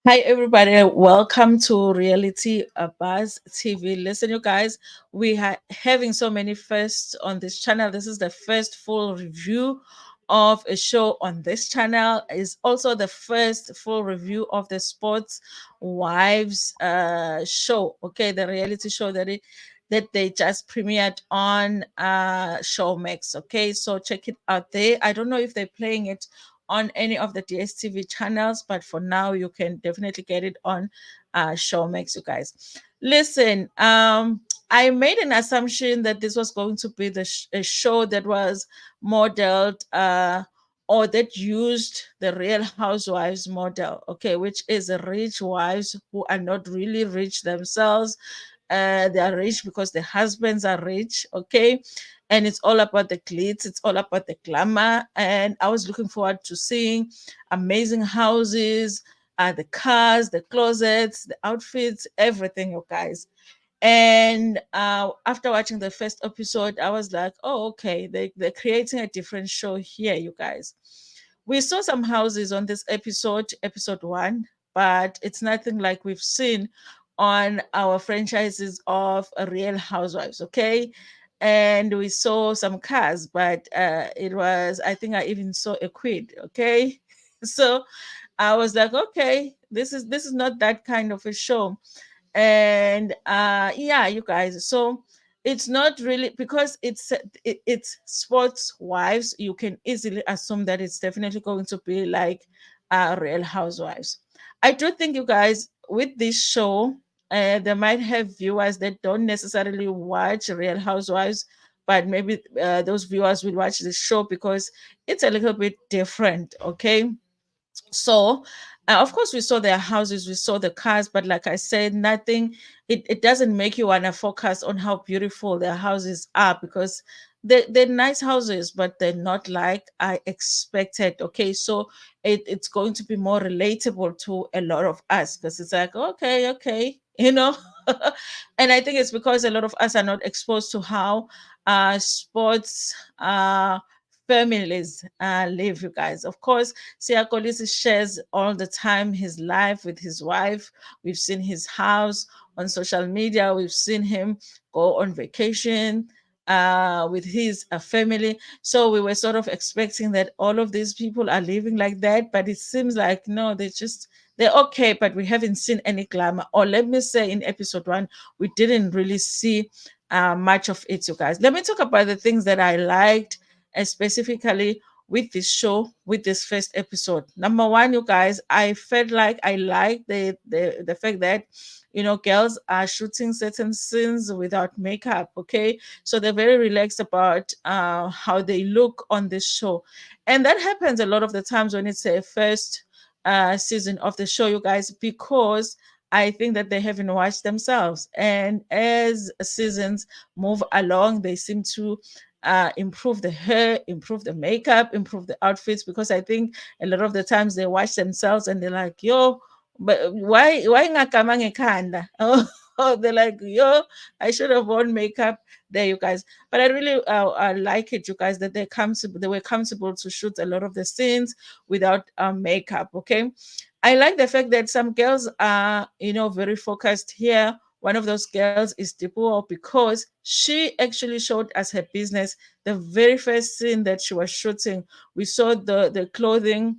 Hi, everybody. Welcome to Reality Buzz TV. Listen, you guys, we are having so many firsts on this channel. This is the first full review of a show on this channel. It's also the first full review of the Sports Wives show. Okay, the reality show that they just premiered on Showmax. Okay, so check it out there. I don't know if they're playing it on any of the DSTV channels, but for now you can definitely get it on Showmax, you guys. Listen, I made an assumption that this was going to be a show that was modeled or that used the Real Housewives model, okay, which is rich wives who are not really rich themselves. They are rich because the husbands are rich, okay, and it's all about the glitz, it's all about the glamour. And I was looking forward to seeing amazing houses, the cars, the closets, the outfits, everything, you guys. And after watching the first episode, I was like, oh, okay, they're creating a different show here, you guys. We saw some houses on this episode one, but it's nothing like we've seen on our franchises of Real Housewives, okay? And we saw some cars, but it was, I think I even saw a quid, okay? So I was like, okay, this is not that kind of a show. And yeah, you guys, so it's not really because it's Sports Wives. You can easily assume that it's definitely going to be like Real Housewives. I do think, you guys, with this show, they might have viewers that don't necessarily watch Real Housewives, but maybe those viewers will watch the show because it's a little bit different, okay? So of course we saw their houses, we saw the cars, but like I said, nothing, it doesn't make you want to focus on how beautiful their houses are, because they're nice houses, but they're not like I expected, okay? So it's going to be more relatable to a lot of us, because it's like, okay, and I think it's because a lot of us are not exposed to how sports families live, you guys. Of course, Siakolisi shares all the time his life with his wife. We've seen his house on social media. We've seen him go on vacation with his family. So we were sort of expecting that all of these people are living like that, but it seems like no, they're okay, but we haven't seen any glamour. Or let me say, in episode one, we didn't really see much of it, you guys. Let me talk about the things that I liked, specifically with this show, with this first episode. Number one, you guys, I felt like I liked the fact that girls are shooting certain scenes without makeup. Okay, so they're very relaxed about how they look on this show, and that happens a lot of the times when it's a first season of the show, you guys, because I think that they haven't watched themselves. And as seasons move along, they seem to improve the hair, improve the makeup, improve the outfits, because I think a lot of the times they watch themselves and they're like, yo, but why ngakamang ekhanda? Oh, they're like, yo, I should have worn makeup there, you guys. But I really I like it, you guys, that they were comfortable to shoot a lot of the scenes without makeup. Okay, I like the fact that some girls are, very focused here. One of those girls is Dipuo, because she actually showed us her business. The very first scene that she was shooting, we saw the clothing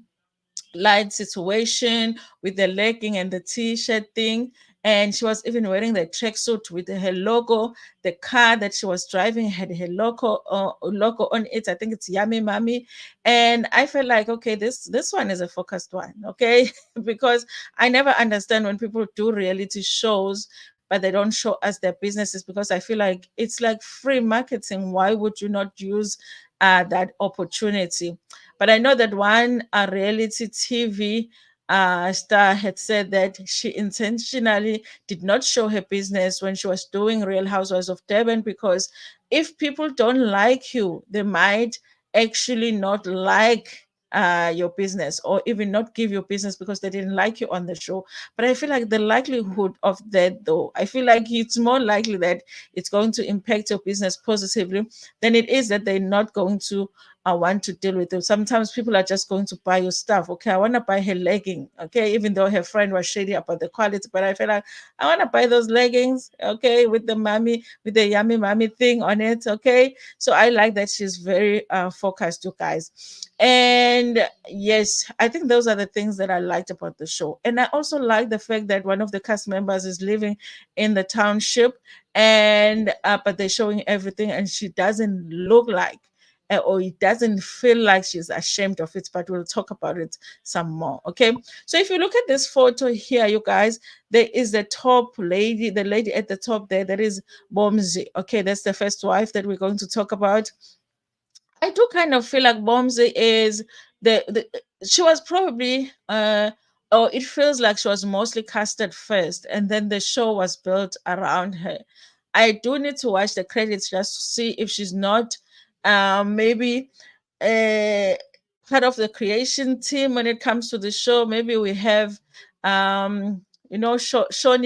line situation with the legging and the t-shirt thing, and she was even wearing the tracksuit with her logo. The car that she was driving had her logo on it. I think it's Yummy Mommy. And I felt like, okay, this one is a focused one, okay? Because I never understand when people do reality shows but they don't show us their businesses, because I feel like it's like free marketing. Why would you not use that opportunity? But I know that one reality TV star had said that she intentionally did not show her business when she was doing Real Housewives of Durban, because if people don't like you, they might actually not like your business, or even not give your business because they didn't like you on the show. But I feel like the likelihood of that, though, I feel like it's more likely that it's going to impact your business positively than it is that they're not going to I want to deal with it. Sometimes people are just going to buy your stuff. Okay, I want to buy her legging. Okay, even though her friend was shady about the quality, but I feel like I want to buy those leggings. Okay, with the mommy, with the yummy mommy thing on it. Okay, so I like that she's very focused, you guys. And yes, I think those are the things that I liked about the show. And I also like the fact that one of the cast members is living in the township, and but they're showing everything, and she doesn't look like or it doesn't feel like she's ashamed of it, but we'll talk about it some more. Okay, so if you look at this photo here, you guys, there is the top lady, the lady at the top there, that is Bomzi. Okay, that's the first wife that we're going to talk about. I do kind of feel like Bomzi is the she was probably or it feels like she was mostly casted first, and then the show was built around her. I do need to watch the credits just to see if she's not maybe uh part of the creation team when it comes to the show. Maybe we have Shoni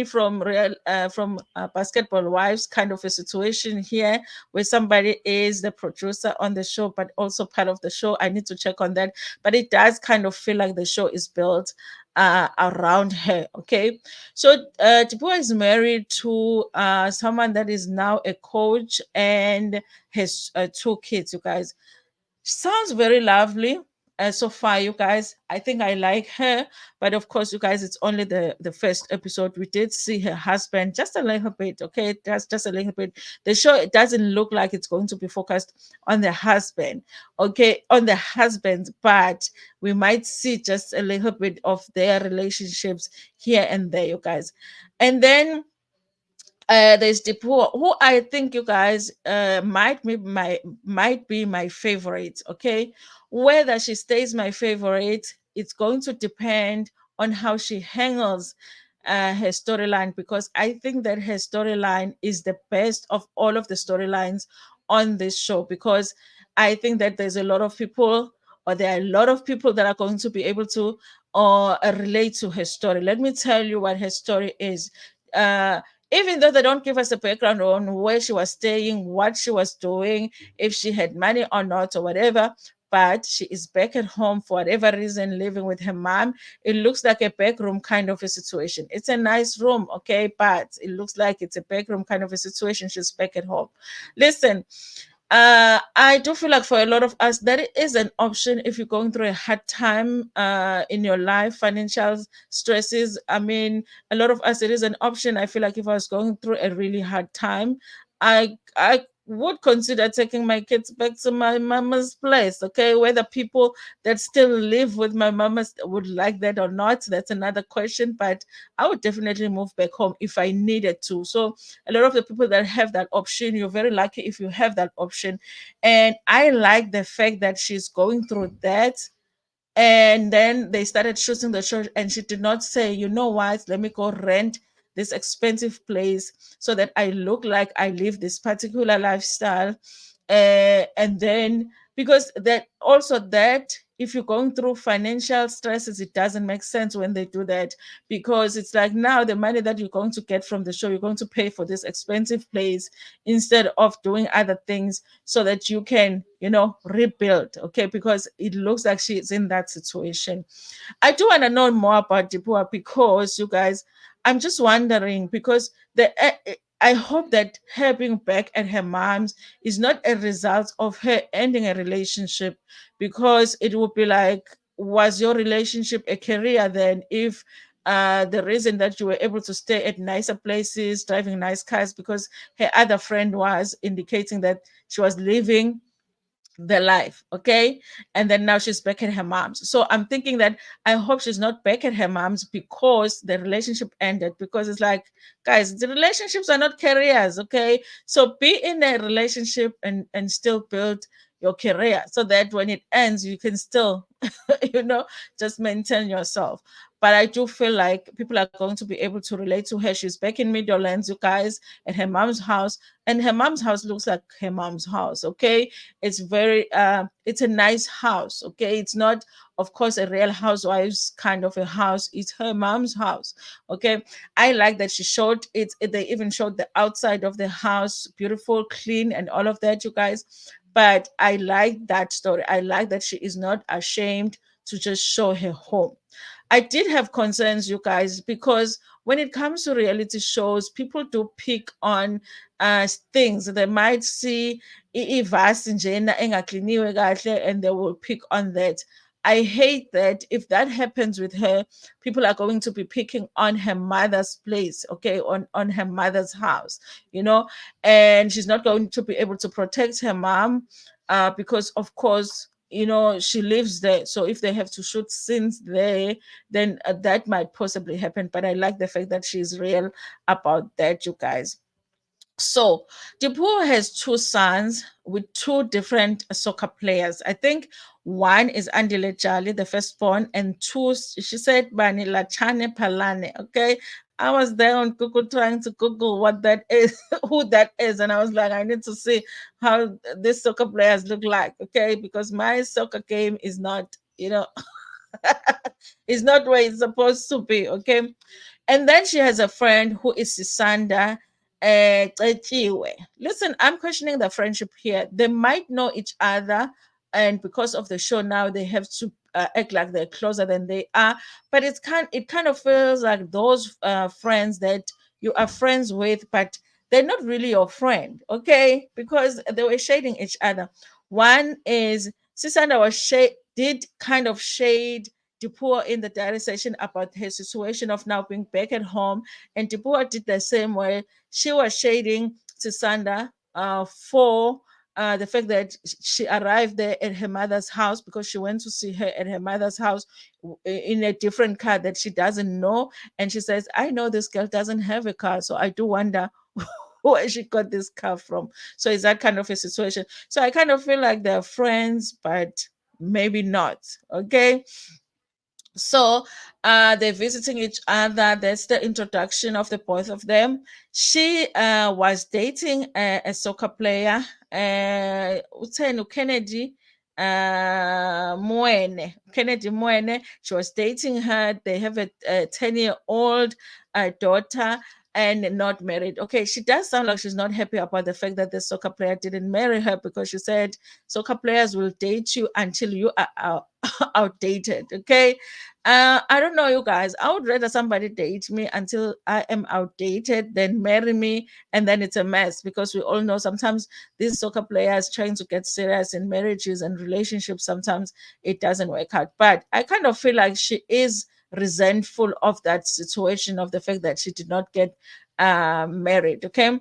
from real from Basketball Wives kind of a situation here where somebody is the producer on the show but also part of the show. I need to check on that, but it does kind of feel like the show is built around her. Okay, so Tipua is married to someone that is now a coach and has two kids, you guys. Sounds very lovely. So far, you guys, I think I like her, but of course, you guys, it's only the first episode. We did see her husband just a little bit, okay, that's just a little bit. The show, it doesn't look like it's going to be focused on the husband, okay, on the husband, but we might see just a little bit of their relationships here and there, you guys. And then there's Depo, who I think you guys might be my favorite. Okay, whether she stays my favorite, it's going to depend on how she handles her storyline, because I think that her storyline is the best of all of the storylines on this show, because I think that there's a lot of people, or there are a lot of people that are going to be able to relate to her story. Let me tell you what her story is. Uh, Even though they don't give us a background on where she was staying, what she was doing, if she had money or not, or whatever, but she is back at home for whatever reason, living with her mom. It looks like a back room kind of a situation. It's a nice room, okay, but it looks like it's a back room kind of a situation. She's back at home. Listen, I do feel like for a lot of us, that is an option if you're going through a hard time in your life, financial stresses. I mean, a lot of us, it is an option. I feel like if I was going through a really hard time, I would consider taking my kids back to my mama's place. Okay, whether people that still live with my mama would like that or not, that's another question. But I would definitely move back home if I needed to. So a lot of the people that have that option, you're very lucky if you have that option. And I like the fact that she's going through that, and then they started shooting the show, and she did not say, you know what, let me go rent this expensive place so that I look like I live this particular lifestyle. And then, because that also, that if you're going through financial stresses, it doesn't make sense when they do that, because it's like now the money that you're going to get from the show, you're going to pay for this expensive place instead of doing other things so that you can, rebuild. Okay, because it looks like she's in that situation. I do want to know more about Dipua, because you guys, I'm just wondering, because I hope that her being back at her mom's is not a result of her ending a relationship, because it would be like, was your relationship a career then, if the reason that you were able to stay at nicer places, driving nice cars, because her other friend was indicating that she was living the life, okay, and then now she's back at her mom's. So I'm thinking that I hope she's not back at her mom's because the relationship ended, because it's like, guys, the relationships are not careers, okay? So be in a relationship and still build your career, so that when it ends you can still you know just maintain yourself. But I do feel like people are going to be able to relate to her. She's back in Meadowlands, you guys, at her mom's house, and her mom's house looks like her mom's house, okay? It's very it's a nice house, okay? It's not, of course, a real housewives kind of a house. It's her mom's house, okay? I like that she showed it. They even showed the outside of the house, beautiful, clean, and all of that, you guys. But I like that story. I like that she is not ashamed to just show her home. I did have concerns, you guys, because when it comes to reality shows, people do pick on things. They might see ivasi njena engakliniwe kahle, and they will pick on that. I hate that. If that happens with her, people are going to be picking on her mother's place, okay, on her mother's house, you know, and she's not going to be able to protect her mom, because of course, you know, she lives there. So if they have to shoot scenes there, then that might possibly happen. But I like the fact that she's real about that, you guys. So Dipuo has two sons with two different soccer players. I think one is Andile Jali, the firstborn, and two, she said, Bani Lachane Palane. Okay. I was there on Google trying to Google what that is, who that is. And I was like, I need to see how these soccer players look like. Okay. Because my soccer game is not, you know, is not where it's supposed to be. Okay. And then she has a friend who is Sisanda. Cethiwe. Listen, I'm questioning the friendship here. They might know each other, and because of the show now, they have to act like they're closer than they are. But it kind of feels like those friends that you are friends with, but they're not really your friend, okay? Because they were shading each other. One is Sisanda did kind of shade Dipua in the diary session about her situation of now being back at home, and Dipua did the same way. She was shading Sisanda for the fact that she arrived there at her mother's house because she went to see her at her mother's house in a different car that she doesn't know. And she says, I know this girl doesn't have a car, so I do wonder where she got this car from. So it's that kind of a situation. So I kind of feel like they're friends, but maybe not. Okay. So they're visiting each other. That's the introduction of the both of them. She was dating a soccer player, Utenu Kennedy. Kennedy Moene. She was dating her. They have a 10-year-old daughter and not married. Okay, she does sound like she's not happy about the fact that the soccer player didn't marry her, because she said soccer players will date you until you are outdated. Okay, I don't know, you guys. I would rather somebody date me until I am outdated than marry me and then it's a mess, because we all know sometimes these soccer players trying to get serious in marriages and relationships, sometimes it doesn't work out. But I kind of feel like she is resentful of that situation, of the fact that she did not get married. Okay.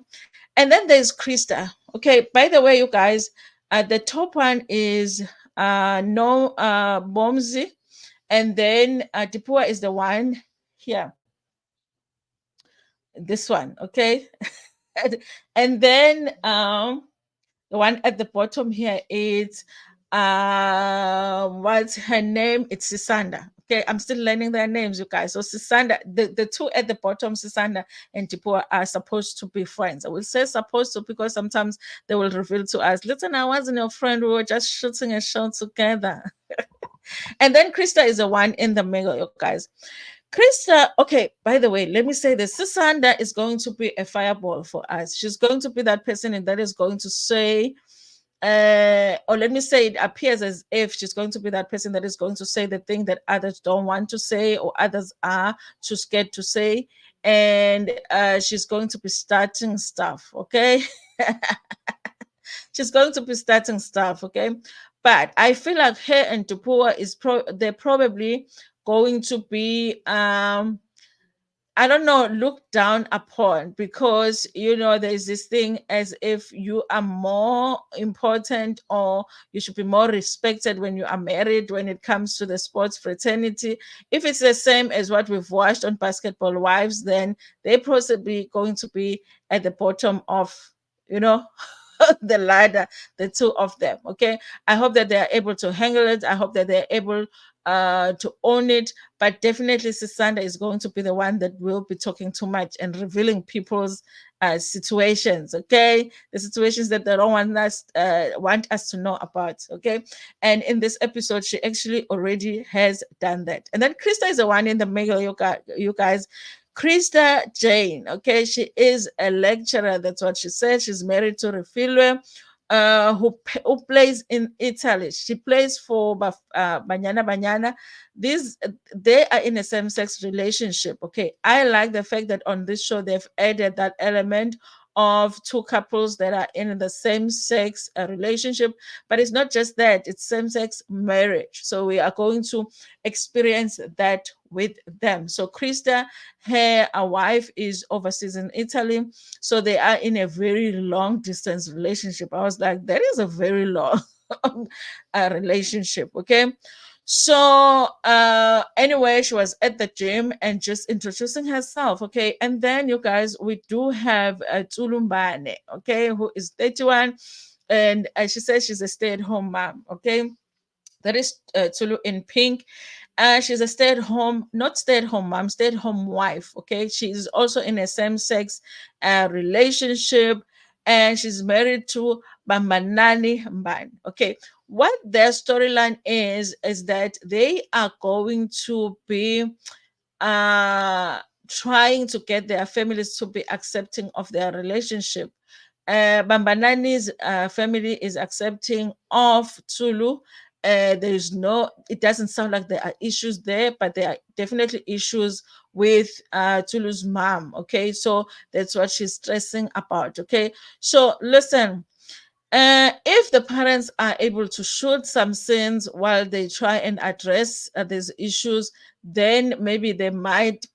And then there's Krista. Okay. By the way, you guys, the top one is no Bomzi, and then Dipua is the one here, this one, okay. And then the one at the bottom here is what's her name? It's Sisanda. Okay, I'm still learning their names, you guys. So Sisanda, the two at the bottom, Sisanda and Dipua, are supposed to be friends. I will say supposed to because sometimes they will reveal to us, listen, I wasn't your friend, we were just shooting a show together. And then Krista is the one in the middle, you guys. Krista, okay, by the way, let me say this. Sisanda is going to be a fireball for us. She's going to be that person that is going to say, or let me say, it appears as if she's going to be that person that is going to say the thing that others don't want to say, or others are too scared to say. And she's going to be starting stuff, okay? She's going to be starting stuff, okay? But I feel like her and Tupua they're probably going to be I don't know, looked down upon, because you know there's this thing as if you are more important, or you should be more respected when you are married when it comes to the sports fraternity. If it's the same as what we've watched on Basketball Wives, then they're possibly going to be at the bottom of, you know, the ladder, the two of them. Okay. I hope that they are able to handle it. I hope that they're able to own it. But definitely, Sisanda is going to be the one that will be talking too much and revealing people's situations. Okay, the situations that they don't want us to know about. Okay, and in this episode, she actually already has done that. And then Krista is the one in the middle. You guys. Krista Jane, okay, she is a lecturer. That's what she said. She's married to Refilwe. who plays in Italy. She plays for Banyana Banyana. These they are in a same-sex relationship. Okay, I like the fact that on this show they've added that element of two couples that are in the same sex relationship, but it's not just that, it's same sex marriage. So we are going to experience that with them. So Krista, her wife is overseas in Italy, so they are in a very long distance relationship. I was like, that is a very long relationship. Okay. So anyway, she was at the gym and just introducing herself. Okay. And then you guys, we do have Tulumbane, okay, who is 31. And she says she's a stay-at-home mom. Okay. That is Tulu in pink. She's a stay-at-home, not stay-at-home mom, stay-at-home wife. Okay, she's also in a same-sex relationship, and she's married to Bambanani Mban. Okay, what their storyline is that they are going to be uh trying to get their families to be accepting of their relationship. Bambanani's family is accepting of Tulu. There's no, it doesn't sound like there are issues there, but there are definitely issues with Tulu's mom. Okay, so that's what she's stressing about. Okay, so listen, if the parents are able to shoot some scenes while they try and address these issues, then maybe they might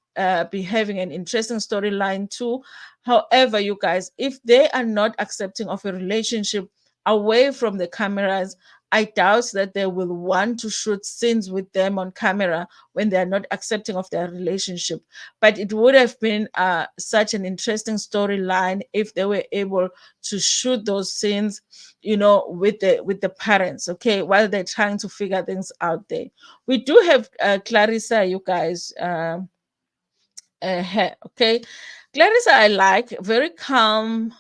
be having an interesting storyline too. However, you guys, if they are not accepting of a relationship away from the cameras, I doubt that they will want to shoot scenes with them on camera when they are not accepting of their relationship. But it would have been such an interesting storyline if they were able to shoot those scenes, with the parents, okay, while they're trying to figure things out there. We do have Clarissa, you guys. Okay, Clarissa, I like, very calm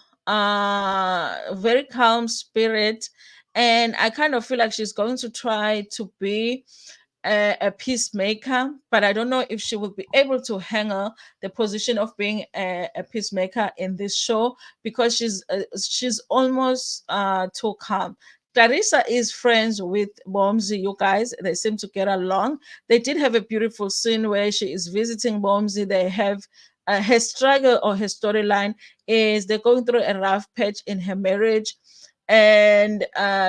spirit, and I kind of feel like she's going to try to be a peacemaker, but I don't know if she will be able to handle the position of being a peacemaker in this show, because she's almost too calm. Clarissa is friends with Bomzi, you guys. They seem to get along. They did have a beautiful scene where she is visiting Bomzi. They have her struggle, or her storyline is they're going through a rough patch in her marriage, and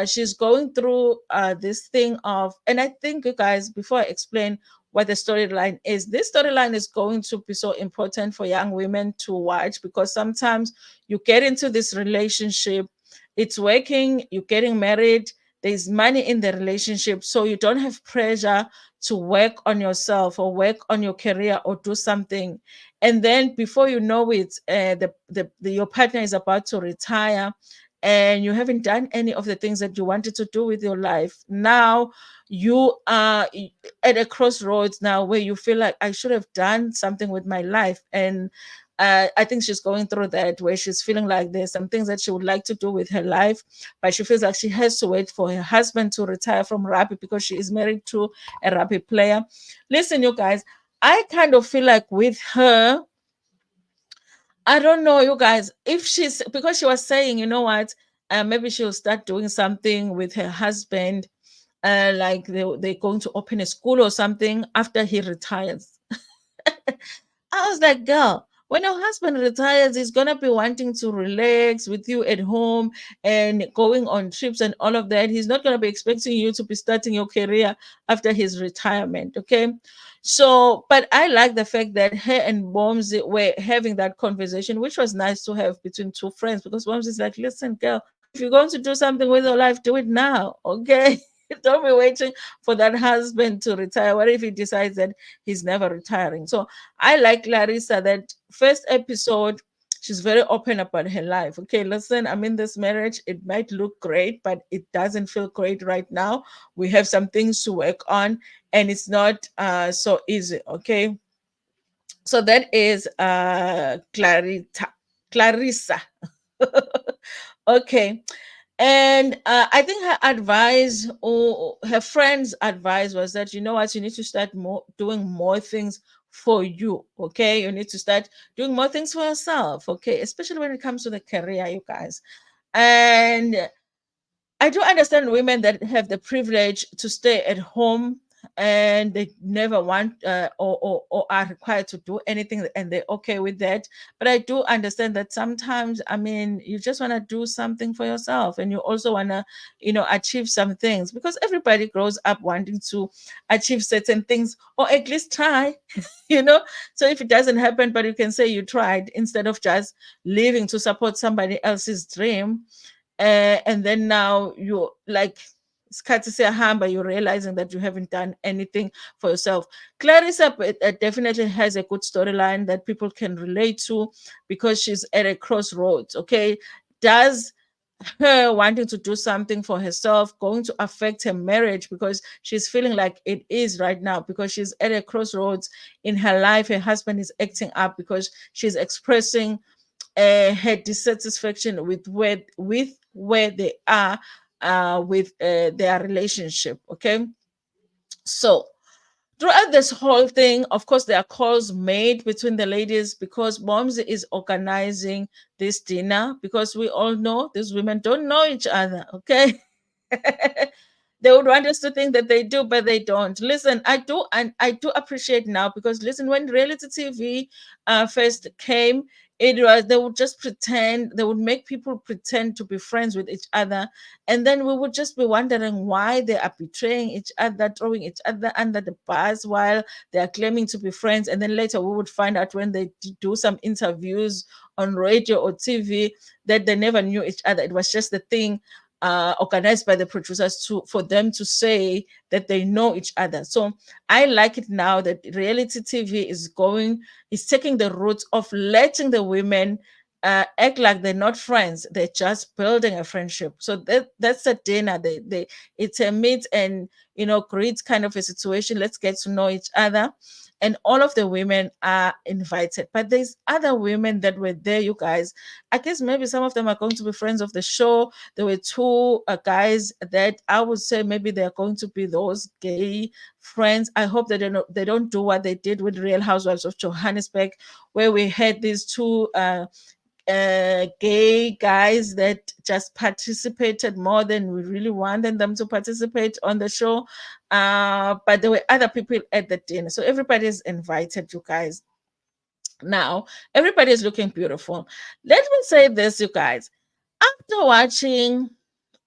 she's going through this thing of, and I think, you guys, before I explain what the storyline is, this storyline is going to be so important for young women to watch, because sometimes you get into this relationship, it's working, you're getting married, there's money in the relationship, so you don't have pressure to work on yourself or work on your career or do something, and then before you know it, your partner is about to retire, and you haven't done any of the things that you wanted to do with your life. Now you are at a crossroads now, where you feel like, I should have done something with my life. And I think she's going through that, where she's feeling like there's some things that she would like to do with her life, but she feels like she has to wait for her husband to retire from rugby, because she is married to a rugby player. Listen, you guys, I kind of feel like with her, I don't know, you guys, if she's, because she was saying, you know what, maybe she'll start doing something with her husband, like they're going to open a school or something after he retires. I was like, girl, when your husband retires, he's gonna be wanting to relax with you at home and going on trips and all of that. He's not gonna be expecting you to be starting your career after his retirement. Okay. So, but I like the fact that her and Bombs were having that conversation, which was nice to have between two friends, because Bombs is like, listen, girl, if you're going to do something with your life, do it now. Okay. Don't be waiting for that husband to retire. What if he decides that he's never retiring? So I like Larissa, that first episode, she's very open about her life. Okay, listen, I'm in this marriage. It might look great, but it doesn't feel great right now. We have some things to work on, and it's not so easy. Okay, so that is Clarissa. Okay. And I think her advice, or her friend's advice, was that, you know what, you need to start doing more things for you. Okay, you need to start doing more things for yourself. Okay, especially when it comes to the career, you guys. And I do understand women that have the privilege to stay at home and they never want or are required to do anything and they're okay with that. But I do understand that sometimes, I mean, you just want to do something for yourself and you also want to, achieve some things because everybody grows up wanting to achieve certain things or at least try, you know. So if it doesn't happen, but you can say you tried instead of just living to support somebody else's dream, and then now you're like isikhathi siyahamba, you're realizing that you haven't done anything for yourself. Clarissa definitely has a good storyline that people can relate to because she's at a crossroads. Okay, does her wanting to do something for herself going to affect her marriage, because she's feeling like it is right now, because she's at a crossroads in her life. Her husband is acting up because she's expressing her dissatisfaction with where they are with their relationship. Okay, so throughout this whole thing, of course, there are calls made between the ladies because Moms is organizing this dinner because we all know these women don't know each other. Okay. They would want us to think that they do, but they don't. Listen, I do, and I do appreciate now because listen, when reality TV first came, it was they would just pretend, they would make people pretend to be friends with each other, and then we would just be wondering why they are betraying each other, throwing each other under the bus while they are claiming to be friends, and then later we would find out when they do some interviews on radio or TV that they never knew each other. It was just the thing organized by the producers to for them to say that they know each other. So I like it now that reality TV is taking the route of letting the women act like they're not friends. They're just building a friendship. So that's a dinner. It's a meet and greet kind of a situation. Let's get to know each other. And all of the women are invited. But there's other women that were there, you guys. I guess maybe some of them are going to be friends of the show. There were two guys that I would say maybe they're going to be those gay friends. I hope they don't do what they did with Real Housewives of Johannesburg, where we had these two gay guys that just participated more than we really wanted them to participate on the show. But there were other people at the dinner, so everybody is invited, you guys. Now everybody is looking beautiful. Let me say this, you guys. After watching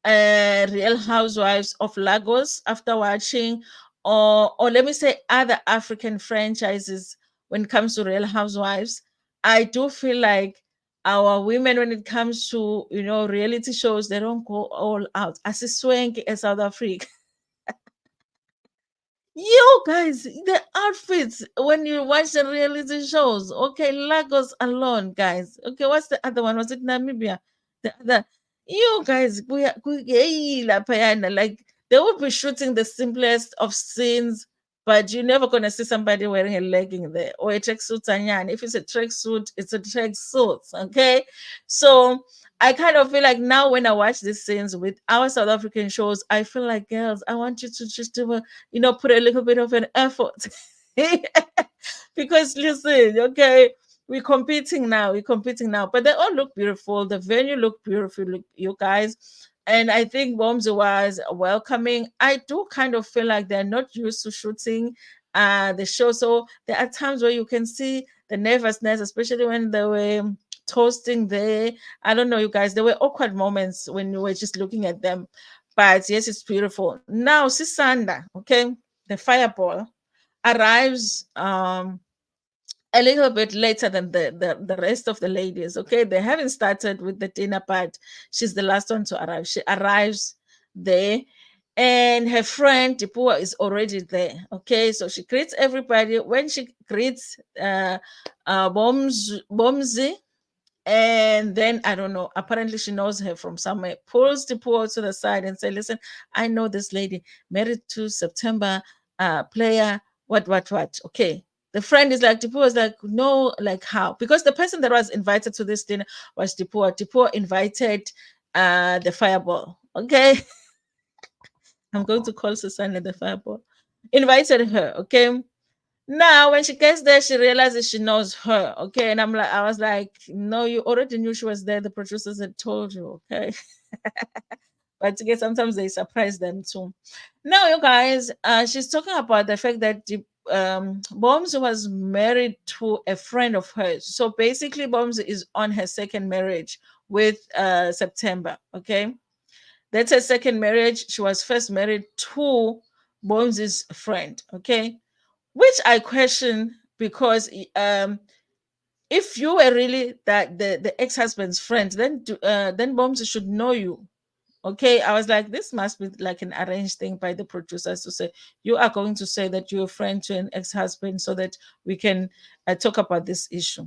Real Housewives of Lagos, after watching, or let me say, other African franchises when it comes to Real Housewives, I do feel like our women, when it comes to reality shows, they don't go all out. As a swank as South Africa. You guys, the outfits when you watch the reality shows. Okay, Lagos alone, guys. Okay, what's the other one? Was it Namibia? The other, you guys, hey, like they would be shooting the simplest of scenes, but you're never gonna see somebody wearing a legging there or a tracksuit. And if it's a tracksuit, it's a tracksuit. Okay, so I kind of feel like now when I watch these scenes with our South African shows, I feel like, girls, I want you to just do a put a little bit of an effort. Because listen, okay, we're competing now, but they all look beautiful. The venue looked beautiful, you guys. And I think Bombs was welcoming. I do kind of feel like they're not used to shooting the show. So there are times where you can see the nervousness, especially when they were toasting there. I don't know, you guys. There were awkward moments when you were just looking at them. But yes, it's beautiful. Now, Sisanda, okay, the fireball arrives a little bit later than the rest of the ladies. Okay, they haven't started with the dinner, but she's the last one to arrive. She arrives there, and her friend Tipua is already there. Okay, so she greets everybody. When she greets Bomzi, and then I don't know, apparently she knows her from somewhere, pulls the pool to the side and say, listen, I know this lady, married to September player, what. Okay. The friend is like, Tipua is like, no, like how? Because the person that was invited to this dinner was Tipua. Tipua invited the fireball. Okay. I'm going to call Susanna the fireball. Invited her. Okay. Now, when she gets there, she realizes she knows her. Okay. And I was like, no, you already knew she was there. The producers had told you. Okay. but again, sometimes they surprise them too. Now, you guys, she's talking about the fact that Bombs was married to a friend of hers. So basically, Bombs is on her second marriage with September. Okay, that's her second marriage. She was first married to Bones' friend. Okay, which I question because if you were really that the ex-husband's friend, then Bones should know you. Okay, I was like, this must be like an arranged thing by the producers to say you are going to say that you're a friend to an ex-husband so that we can talk about this issue.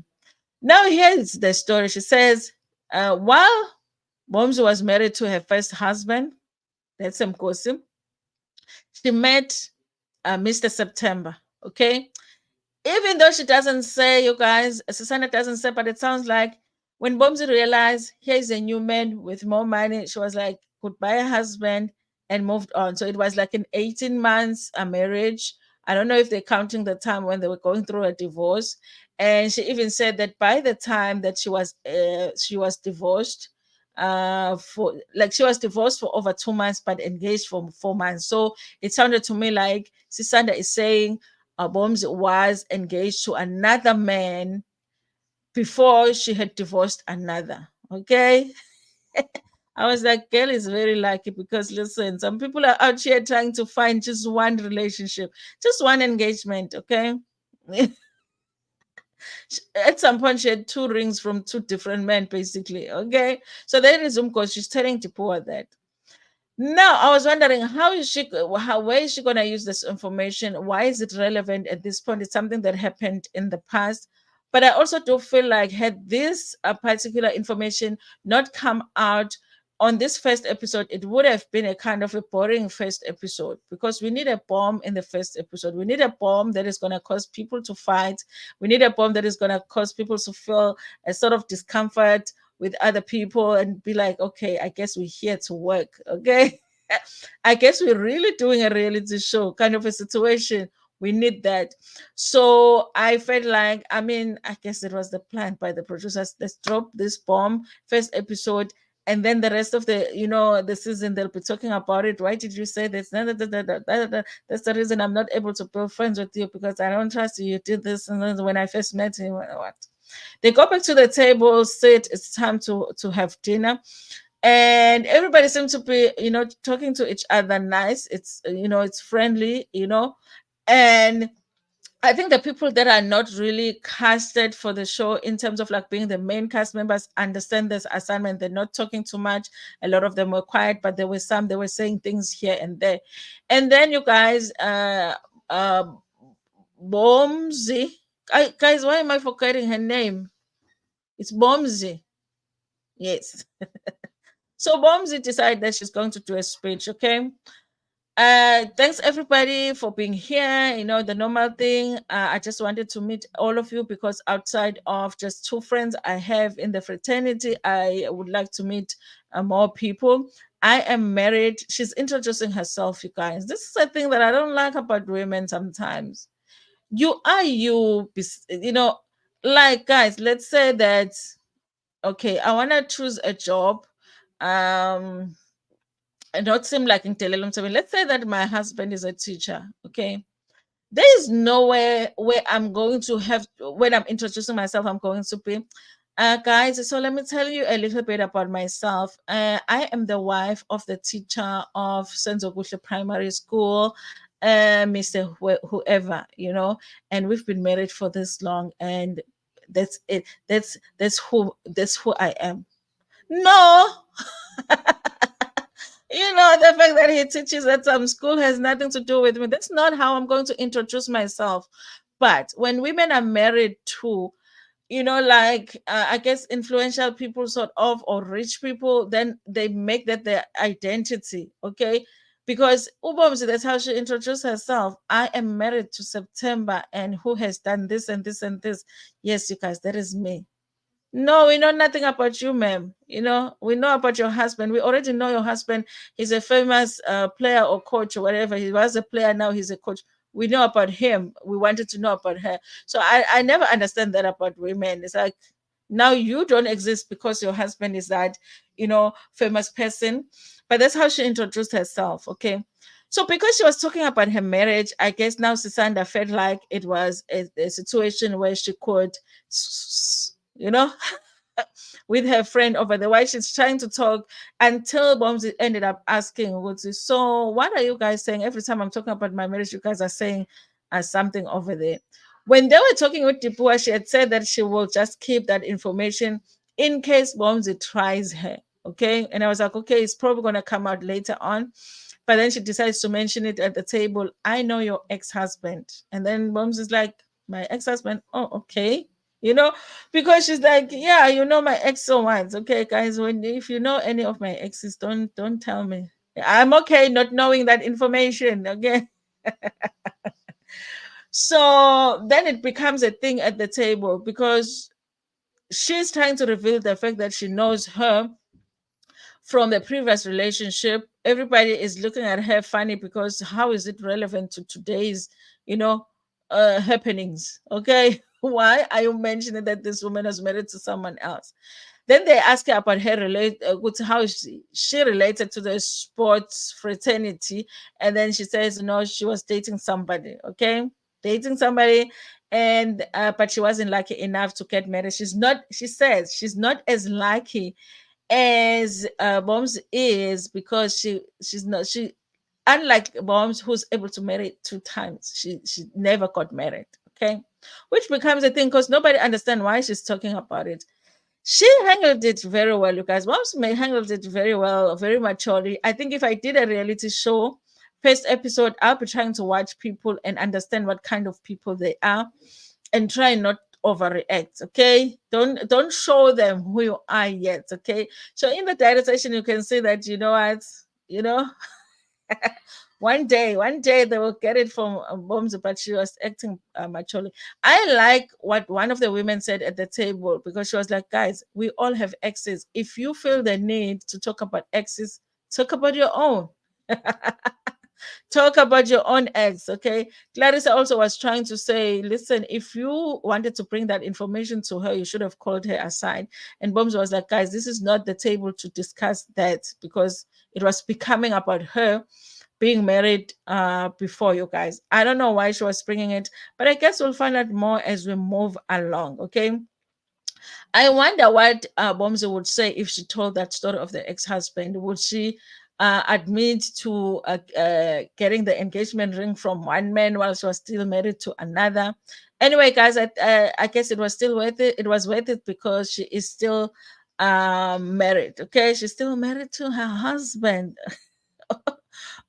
Now here's the story. She says, while Bones was married to her first husband, that's Mkosi, she met Mr. September. Okay, even though she doesn't say, you guys, Susanna doesn't say, but it sounds like when Bomsy realized here's a new man with more money, she was like, goodbye, husband, and moved on. So it was like an 18 months marriage. I don't know if they're counting the time when they were going through a divorce. And she even said that by the time that she was divorced, for like she was divorced for over 2 months, but engaged for 4 months. So it sounded to me like Sisanda is saying Bombs was engaged to another man before she had divorced another. Okay. I was like, girl is very lucky because listen, some people are out here trying to find just one relationship, just one engagement. Okay. At some point, she had two rings from two different men, basically. Okay. So that is because she's telling Tipua that. Now, I was wondering where is she going to use this information? Why is it relevant at this point? It's something that happened in the past. But I also do feel like had this particular information not come out on this first episode, it would have been a kind of a boring first episode because we need a bomb in the first episode. We need a bomb that is going to cause people to fight. We need a bomb that is going to cause people to feel a sort of discomfort with other people and be like, okay, I guess we're here to work. Okay. I guess we're really doing a reality show kind of a situation. We need that. So I felt like, I mean, I guess it was the plan by the producers. Let's drop this bomb first episode. And then the rest of the season, they'll be talking about it. Why did you say this? That's the reason I'm not able to build friends with you because I don't trust you. You did this. And then when I first met you, what? They go back to the table, sit. It's time to have dinner, and everybody seems to be talking to each other nice. It's friendly, and I think the people that are not really casted for the show in terms of like being the main cast members understand this assignment. They're not talking too much. A lot of them were quiet, but there were some, they were saying things here and there. And then you guys, uh, Bomzi, guys, why am I forgetting her name? It's Bomzi. Yes. So Bomzi decided that she's going to do a speech, okay? Thanks everybody for being here. The normal thing. I just wanted to meet all of you because outside of just two friends I have in the fraternity, I would like to meet more people. I am married. She's introducing herself, you guys. This is a thing that I don't like about women sometimes. You are you, like guys, let's say that okay, I want to choose a job um and not seem like in Telelum. Let's say that my husband is a teacher. Okay, there is nowhere where I'm going to have when I'm introducing myself, I'm going to be guys, so let me tell you a little bit about myself. I am the wife of the teacher of Senzokuhle Primary School, Mr. Whoever, and we've been married for this long, and that's it. That's who I am. No, the fact that he teaches at some school has nothing to do with me. That's not how I'm going to introduce myself. But when women are married to, like I guess influential people, sort of, or rich people, then they make that their identity. Okay. Because Ubomzi, that's how she introduced herself. I am married to September, and who has done this and this and this. Yes, you guys, that is me. No, we know nothing about you, ma'am. We know about your husband. We already know your husband. He's a famous player or coach or whatever. He was a player, now he's a coach. We know about him. We wanted to know about her. So I never understand that about women. It's like Now you don't exist because your husband is that, famous person. But that's how she introduced herself. Okay. So because she was talking about her marriage, I guess now Sisanda felt like it was a situation where she could, you know, with her friend over there while she's trying to talk, until Bombs ended up asking, so what are you guys saying? Every time I'm talking about my marriage, you guys are saying something over there. When they were talking with Tipua, she had said that she will just keep that information in case Bombs tries her. Okay. And I was like, okay, it's probably going to come out later on. But then she decides to mention it at the table. I know your ex-husband. And then Bombs is like, my ex-husband? Oh, okay. You know, because she's like, yeah, my ex so once. Okay, guys, when if you know any of my exes, don't tell me. I'm okay not knowing that information. Okay. So then it becomes a thing at the table because she's trying to reveal the fact that she knows her from the previous relationship. Everybody is looking at her funny because how is it relevant to today's, you know, happenings? Okay. Why are you mentioning that this woman was married to someone else? Then they ask her about her how she related to the sports fraternity, and then she says no, she was dating somebody. Okay, dating somebody, and but she wasn't lucky enough to get married. She's not. She says she's not as lucky as Bombs is because she's not she unlike Bombs who's able to marry two times. She never got married. Okay, which becomes a thing because nobody understands why she's talking about it. She handled it very well, you guys. Moms may handled it very well, very maturely. I think if I did a reality show, first episode, I'll be trying to watch people and understand what kind of people they are and try not overreact. Okay. Don't show them who you are yet. Okay. So in the direct session, you can see that you know what, you know, one day they will get it from Bombs, but she was acting maturely. I like what one of the women said at the table because she was like, guys, we all have exes. If you feel the need to talk about exes, talk about your own. Talk about your own ex. Okay. Clarissa also was trying to say, listen, if you wanted to bring that information to her, you should have called her aside. And Bombs was like, guys, this is not the table to discuss that because it was becoming about her being married before you guys. I don't know why she was bringing it, but I guess we'll find out more as we move along. Okay. I wonder what Bomzi would say if she told that story of the ex-husband. Would she admit to getting the engagement ring from one man while she was still married to another? Anyway, guys, I guess it was still worth it. It was worth it because she is still married. Okay, she's still married to her husband.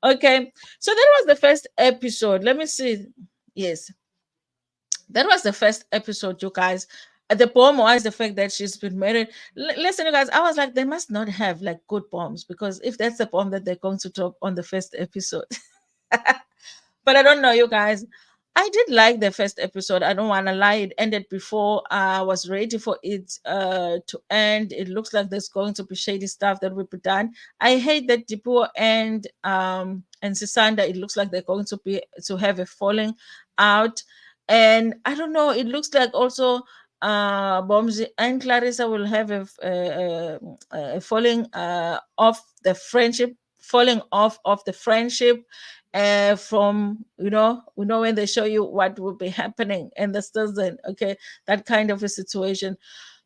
Okay, so that was the first episode. Let me see. Yes, that was the first episode, you guys. The poem was the fact that she's been married. Listen, you guys, I was like, they must not have like good poems because if that's the poem that they're going to drop on the first episode, but I don't know, you guys. I did like the first episode. I don't want to lie. It ended before I was ready for it to end. It looks like there's going to be shady stuff that will be done. I hate that Dipo and Sisanda. It looks like they're going to have a falling out, and I don't know. It looks like also Bomzi and Clarissa will have a falling off the friendship, falling off of the friendship from when they show you what will be happening in the season. Okay, that kind of a situation.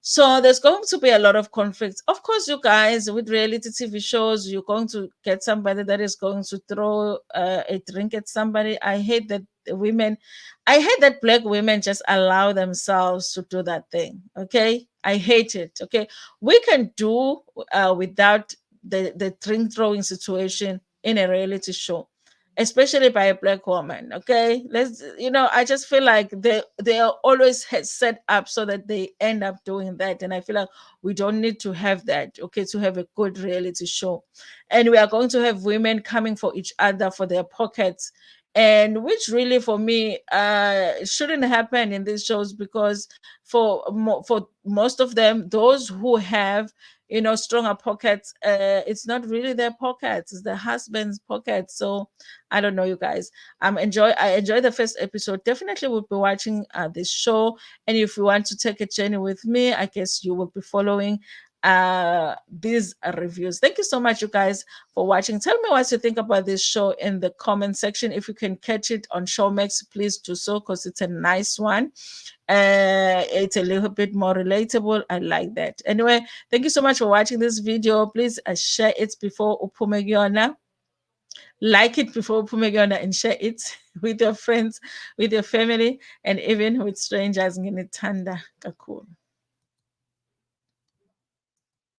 So there's going to be a lot of conflicts. Of course, you guys, with reality TV shows, you're going to get somebody that is going to throw a drink at somebody. I hate that women, I hate that black women just allow themselves to do that thing. Okay, I hate it. Okay, we can do without the drink throwing situation in a reality show, especially by a black woman. Okay, I just feel like they are always set up so that they end up doing that, and I feel like we don't need to have that. Okay, to have a good reality show, and we are going to have women coming for each other for their pockets and which really for me shouldn't happen in these shows, because for most of them, those who have, stronger pockets, it's not really their pockets, it's the husband's pockets. So I don't know, you guys. I enjoy the first episode. Definitely will be watching this show. And if you want to take a journey with me, I guess you will be following these reviews. Thank you so much, you guys, for watching. Tell me what you think about this show in the comment section. If you can catch it on Showmax, please do so, because it's a nice one. It's a little bit more relatable. I like that. Anyway, thank you so much for watching this video. Please share it before Upumegiona. Like it before Upumegiona, and share it with your friends, with your family, and even with strangers. Nginithanda kakhulu.